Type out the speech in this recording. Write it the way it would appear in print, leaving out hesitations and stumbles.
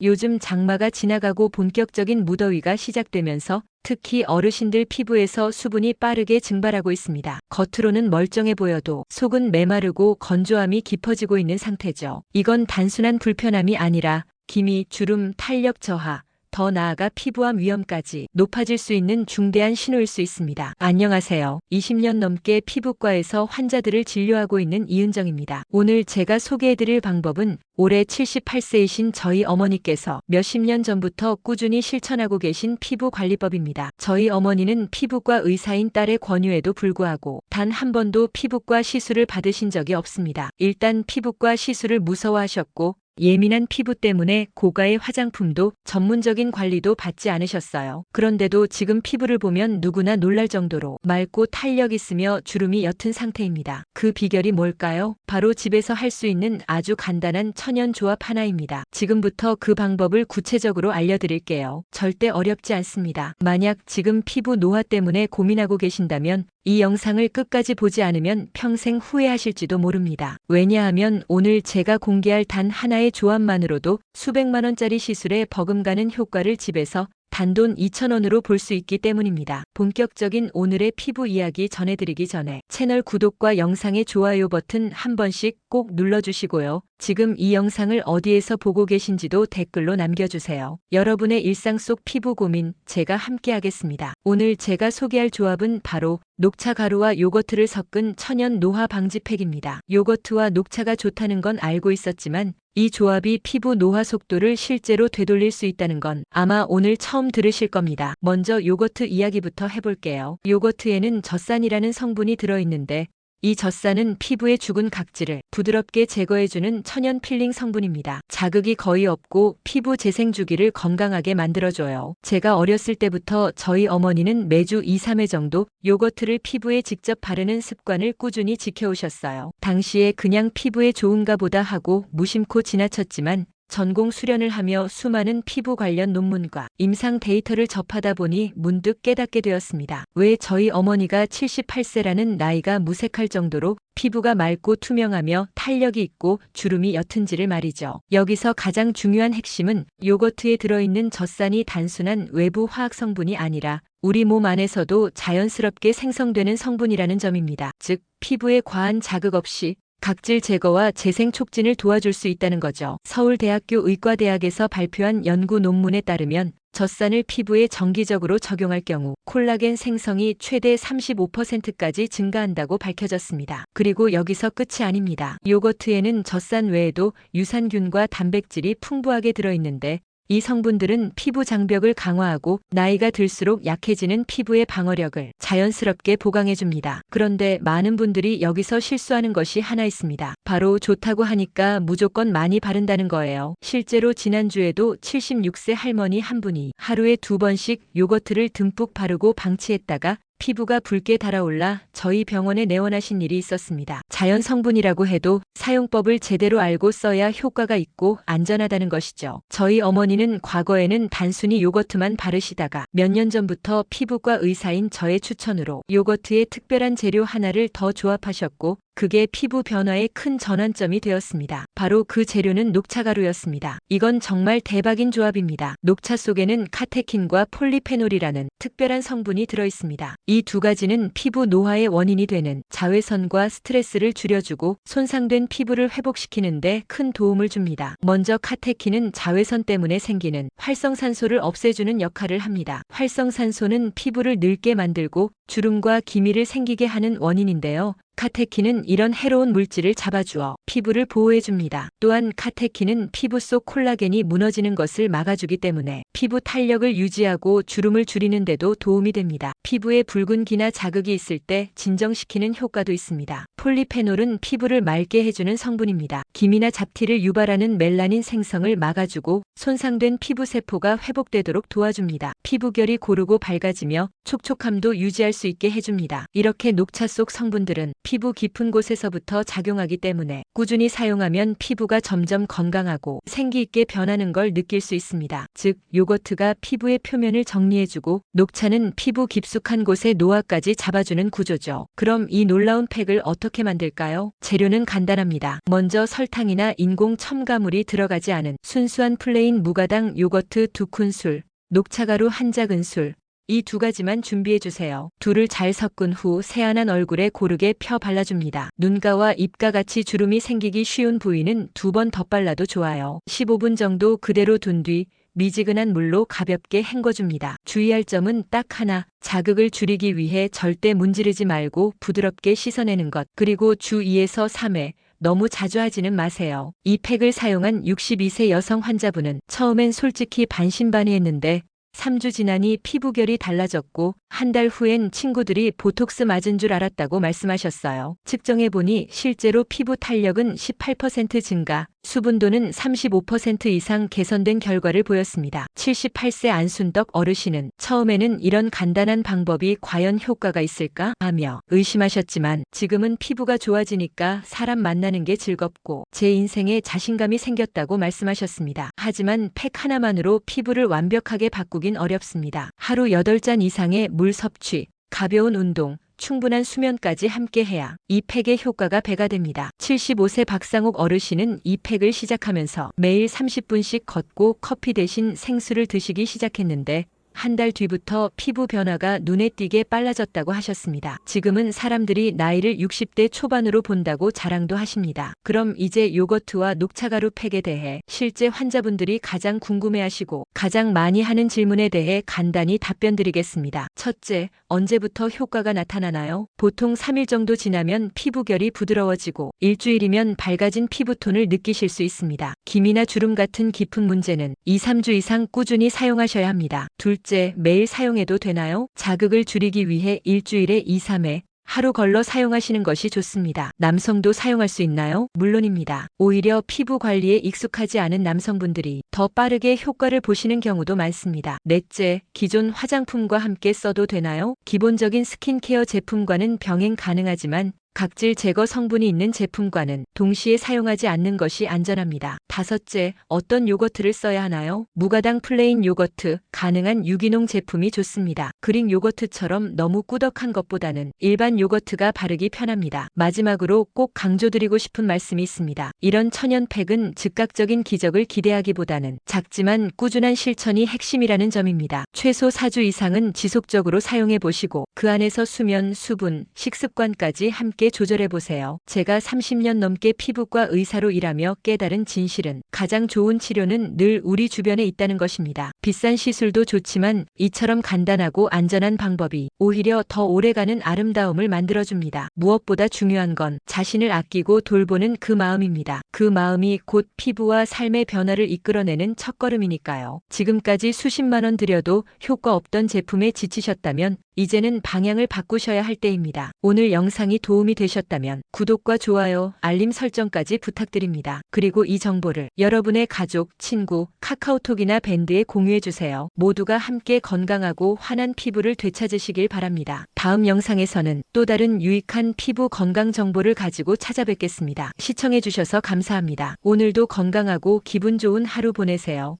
요즘 장마가 지나가고 본격적인 무더위가 시작되면서 특히 어르신들 피부에서 수분이 빠르게 증발하고 있습니다. 겉으로는 멀쩡해 보여도 속은 메마르고 건조함이 깊어지고 있는 상태죠. 이건 단순한 불편함이 아니라 기미, 주름, 탄력 저하, 더 나아가 피부암 위험까지 높아질 수 있는 중대한 신호일 수 있습니다. 안녕하세요. 20년 넘게 피부과에서 환자들을 진료하고 있는 이은정입니다. 오늘 제가 소개해드릴 방법은 올해 78세이신 저희 어머니께서 몇십 년 전부터 꾸준히 실천하고 계신 피부 관리법입니다. 저희 어머니는 피부과 의사인 딸의 권유에도 불구하고 단 한 번도 피부과 시술을 받으신 적이 없습니다. 일단 피부과 시술을 무서워하셨고 예민한 피부 때문에 고가의 화장품도 전문적인 관리도 받지 않으셨어요. 그런데도 지금 피부를 보면 누구나 놀랄 정도로 맑고 탄력 있으며 주름이 옅은 상태입니다. 그 비결이 뭘까요? 바로 집에서 할 수 있는 아주 간단한 천연 조합 하나입니다. 지금부터 그 방법을 구체적으로 알려드릴게요. 절대 어렵지 않습니다. 만약 지금 피부 노화 때문에 고민하고 계신다면 이 영상을 끝까지 보지 않으면 평생 후회하실지도 모릅니다. 왜냐하면 오늘 제가 공개할 단 하나의 조합만으로도 수백만 원짜리 시술에 버금가는 효과를 집에서 단돈 2,000원으로 볼 수 있기 때문입니다. 본격적인 오늘의 피부 이야기 전해드리기 전에 채널 구독과 영상의 좋아요 버튼 한 번씩 꼭 눌러주시고요. 지금 이 영상을 어디에서 보고 계신지도 댓글로 남겨주세요. 여러분의 일상 속 피부 고민 제가 함께 하겠습니다. 오늘 제가 소개할 조합은 바로 녹차 가루와 요거트를 섞은 천연 노화 방지 팩입니다. 요거트와 녹차가 좋다는 건 알고 있었지만 이 조합이 피부 노화 속도를 실제로 되돌릴 수 있다는 건 아마 오늘 처음 들으실 겁니다. 먼저 요거트 이야기부터 해볼게요. 요거트에는 젖산이라는 성분이 들어있는데 이 젖산은 피부의 죽은 각질을 부드럽게 제거해주는 천연 필링 성분입니다. 자극이 거의 없고 피부 재생 주기를 건강하게 만들어줘요. 제가 어렸을 때부터 저희 어머니는 매주 2, 3회 정도 요거트를 피부에 직접 바르는 습관을 꾸준히 지켜오셨어요. 당시에 그냥 피부에 좋은가 보다 하고 무심코 지나쳤지만 전공 수련을 하며 수많은 피부 관련 논문과 임상 데이터를 접하다 보니 문득 깨닫게 되었습니다. 왜 저희 어머니가 78세라는 나이가 무색할 정도로 피부가 맑고 투명하며 탄력이 있고 주름이 옅은지를 말이죠. 여기서 가장 중요한 핵심은 요거트에 들어있는 젖산이 단순한 외부 화학 성분이 아니라 우리 몸 안에서도 자연스럽게 생성되는 성분이라는 점입니다. 즉, 피부에 과한 자극 없이 각질 제거와 재생 촉진을 도와줄 수 있다는 거죠. 서울대학교 의과대학에서 발표한 연구 논문에 따르면 젖산을 피부에 정기적으로 적용할 경우 콜라겐 생성이 최대 35%까지 증가한다고 밝혀졌습니다. 그리고 여기서 끝이 아닙니다. 요거트에는 젖산 외에도 유산균과 단백질이 풍부하게 들어있는데 이 성분들은 피부 장벽을 강화하고 나이가 들수록 약해지는 피부의 방어력을 자연스럽게 보강해줍니다. 그런데 많은 분들이 여기서 실수하는 것이 하나 있습니다. 바로 좋다고 하니까 무조건 많이 바른다는 거예요. 실제로 지난주에도 76세 할머니 한 분이 하루에 2번씩 요거트를 듬뿍 바르고 방치했다가 피부가 붉게 달아올라 저희 병원에 내원하신 일이 있었습니다. 자연 성분이라고 해도 사용법을 제대로 알고 써야 효과가 있고 안전하다는 것이죠. 저희 어머니는 과거에는 단순히 요거트만 바르시다가 몇 년 전부터 피부과 의사인 저의 추천으로 요거트에 특별한 재료 하나를 더 조합하셨고 그게 피부 변화의 큰 전환점이 되었습니다. 바로 그 재료는 녹차가루였습니다. 이건 정말 대박인 조합입니다. 녹차 속에는 카테킨과 폴리페놀이라는 특별한 성분이 들어있습니다. 이 두 가지는 피부 노화의 원인이 되는 자외선과 스트레스를 줄여주고 손상된 피부를 회복시키는 데 큰 도움을 줍니다. 먼저 카테킨은 자외선 때문에 생기는 활성산소를 없애주는 역할을 합니다. 활성산소는 피부를 늙게 만들고 주름과 기미를 생기게 하는 원인인데요. 카테킨은 이런 해로운 물질을 잡아주어 피부를 보호해줍니다. 또한 카테킨은 피부 속 콜라겐이 무너지는 것을 막아주기 때문에 피부 탄력을 유지하고 주름을 줄이는 데도 도움이 됩니다. 피부에 붉은기나 자극이 있을 때 진정시키는 효과도 있습니다. 폴리페놀은 피부를 맑게 해주는 성분입니다. 기미나 잡티를 유발하는 멜라닌 생성을 막아주고 손상된 피부 세포가 회복되도록 도와줍니다. 피부결이 고르고 밝아지며 촉촉함도 유지할 수 있게 해줍니다. 이렇게 녹차 속 성분들은 피부 깊은 곳에서부터 작용하기 때문에 꾸준히 사용하면 피부가 점점 건강하고 생기 있게 변하는 걸 느낄 수 있습니다. 즉, 요거트가 피부의 표면을 정리해주고 녹차는 피부 깊숙한 곳에 노화까지 잡아주는 구조죠. 그럼 이 놀라운 팩을 어떻게 만들까요? 재료는 간단합니다. 먼저 설탕이나 인공 첨가물이 들어가지 않은 순수한 플레인 무가당 요거트 2큰술, 녹차가루 1작은술, 이 두 가지만 준비해주세요. 둘을 잘 섞은 후 새하얀 얼굴에 고르게 펴 발라줍니다. 눈가와 입과 같이 주름이 생기기 쉬운 부위는 2번 덧발라도 좋아요. 15분 정도 그대로 둔 뒤 미지근한 물로 가볍게 헹궈줍니다. 주의할 점은 딱 하나, 자극을 줄이기 위해 절대 문지르지 말고 부드럽게 씻어내는 것, 그리고 주 2에서 3회, 너무 자주 하지는 마세요. 이 팩을 사용한 62세 여성 환자분은 처음엔 솔직히 반신반의했는데 3주 지나니 피부결이 달라졌고 한 달 후엔 친구들이 보톡스 맞은 줄 알았다고 말씀하셨어요. 측정해보니 실제로 피부 탄력은 18% 증가, 수분도는 35% 이상 개선된 결과를 보였습니다. 78세 안순덕 어르신은 처음에는 이런 간단한 방법이 과연 효과가 있을까 하며 의심하셨지만 지금은 피부가 좋아지니까 사람 만나는 게 즐겁고 제 인생에 자신감이 생겼다고 말씀하셨습니다. 하지만 팩 하나만으로 피부를 완벽하게 바꾸긴 어렵습니다. 하루 8잔 이상의 물 섭취, 가벼운 운동, 충분한 수면까지 함께 해야 이 팩의 효과가 배가 됩니다. 75세 박상욱 어르신은 이 팩을 시작하면서 매일 30분씩 걷고 커피 대신 생수를 드시기 시작했는데 한 달 뒤부터 피부 변화가 눈에 띄게 빨라졌다고 하셨습니다. 지금은 사람들이 나이를 60대 초반으로 본다고 자랑도 하십니다. 그럼 이제 요거트와 녹차가루 팩에 대해 실제 환자분들이 가장 궁금해하시고 가장 많이 하는 질문에 대해 간단히 답변 드리겠습니다. 첫째, 언제부터 효과가 나타나나요? 보통 3일 정도 지나면 피부결이 부드러워지고 일주일이면 밝아진 피부톤을 느끼실 수 있습니다. 기미나 주름 같은 깊은 문제는 2, 3주 이상 꾸준히 사용하셔야 합니다. 둘째, 매일 사용해도 되나요? 자극을 줄이기 위해 일주일에 2, 3회 하루 걸러 사용하시는 것이 좋습니다. 남성도 사용할 수 있나요? 물론입니다. 오히려 피부 관리에 익숙하지 않은 남성분들이 더 빠르게 효과를 보시는 경우도 많습니다. 넷째, 기존 화장품과 함께 써도 되나요? 기본적인 스킨케어 제품과는 병행 가능하지만 각질 제거 성분이 있는 제품과는 동시에 사용하지 않는 것이 안전합니다. 다섯째, 어떤 요거트를 써야 하나요? 무가당 플레인 요거트, 가능한 유기농 제품이 좋습니다. 그릭 요거트처럼 너무 꾸덕한 것보다는 일반 요거트가 바르기 편합니다. 마지막으로 꼭 강조드리고 싶은 말씀이 있습니다. 이런 천연 팩은 즉각적인 기적을 기대하기보다는 작지만 꾸준한 실천이 핵심이라는 점입니다. 최소 4주 이상은 지속적으로 사용해 보시고 그 안에서 수면, 수분, 식습관까지 함께 조절해보세요. 제가 30년 넘게 피부과 의사로 일하며 깨달은 진실은 가장 좋은 치료는 늘 우리 주변에 있다는 것입니다. 비싼 시술도 좋지만 이처럼 간단하고 안전한 방법이 오히려 더 오래가는 아름다움을 만들어줍니다. 무엇보다 중요한 건 자신을 아끼고 돌보는 그 마음입니다. 그 마음이 곧 피부와 삶의 변화를 이끌어내는 첫걸음이니까요. 지금까지 수십만 원 들여도 효과 없던 제품에 지치셨다면 이제는 방향을 바꾸셔야 할 때입니다. 오늘 영상이 도움이 되셨다면 구독과 좋아요, 알림 설정까지 부탁드립니다. 그리고 이 정보를 여러분의 가족, 친구, 카카오톡이나 밴드에 공유해주세요. 모두가 함께 건강하고 환한 피부를 되찾으시길 바랍니다. 다음 영상에서는 또 다른 유익한 피부 건강 정보를 가지고 찾아뵙겠습니다. 시청해주셔서 감사합니다. 오늘도 건강하고 기분 좋은 하루 보내세요.